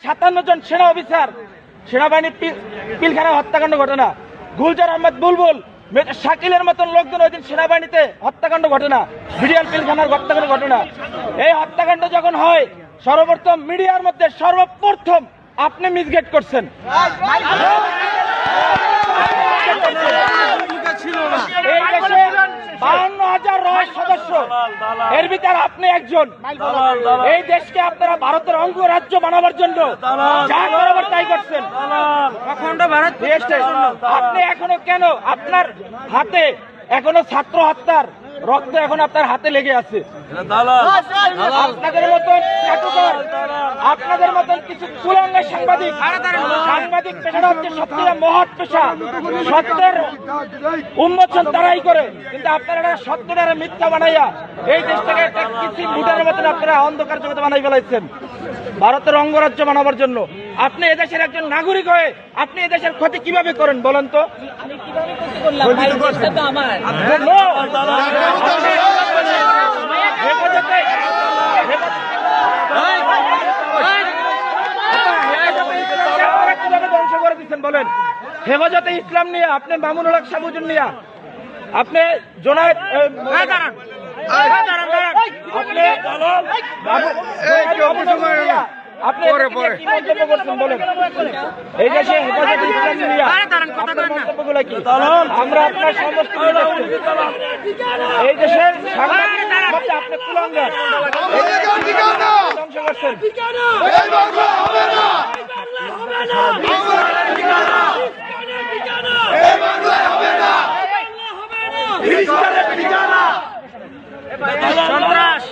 57 জন সেনা অফিসার সেনাবাহিনী পিলখানা হত্যাকাণ্ড ঘটনা, গুলজার আহমেদ বুলবুল, শাকিলের মতন লোকজন ওই দিন সেনাবাহিনীতে হত্যাকাণ্ড ঘটনা, বিডিআর পিলখানার হত্যাকাণ্ড ঘটনা। এই হত্যাকাণ্ড যখন হয় সর্বপ্রথম মিডিয়ার মধ্যে সর্বপ্রথম আপনি মিসগেট করছেন। এই দেশে 52,000 রয় সদস্য, এর ভিতরে আপনি একজন। এই দেশকে আপনারা ভারতের অঙ্গরাজ্য বানাবার জন্য যা করাবার তাই করছেন। আপনি এখনো কেন আপনার হাতে এখনো ছাত্র হত্যার রক্ত এখন আপনার হাতে লেগে আছে? আপনাদের মতন আপনাদের মতন কিছু কুলাঙ্গা সাংবাদিক পেশাটা হচ্ছে সত্যিকার মহৎ পেশা, সত্যের উন্মোচন তারাই করে, কিন্তু আপনারা সত্যটারে মিথ্যা বানাইয়া এই দেশটাকে একটা কিছু মুটার মতন আপনারা অন্ধকার জগতে বানাই ফেলাইছেন ভারতের অঙ্গরাজ্য বানাবার জন্য। আপনি এদেশের একজন নাগরিক হয়ে আপনি এদেশের ক্ষতি কিভাবে করেন বলেন তো? ধ্বংস করে দিচ্ছেন বলেন? হেফাজতে ইসলাম নিয়ে আপনি মামুনুল হক সাবুজুন নিয়ে আপনি জোনায়েদ আপনি কি মন্তব্য করছেন বলেন? এই দেশে হেফাজতে ইসলাম নিয়ে মন্তব্যগুলো কি? আমরা আপনার সমস্ত এই দেশের সাংবাদিক আপনি কুলাঙ্গার ধ্বংস করছেন। সন্ত্রাস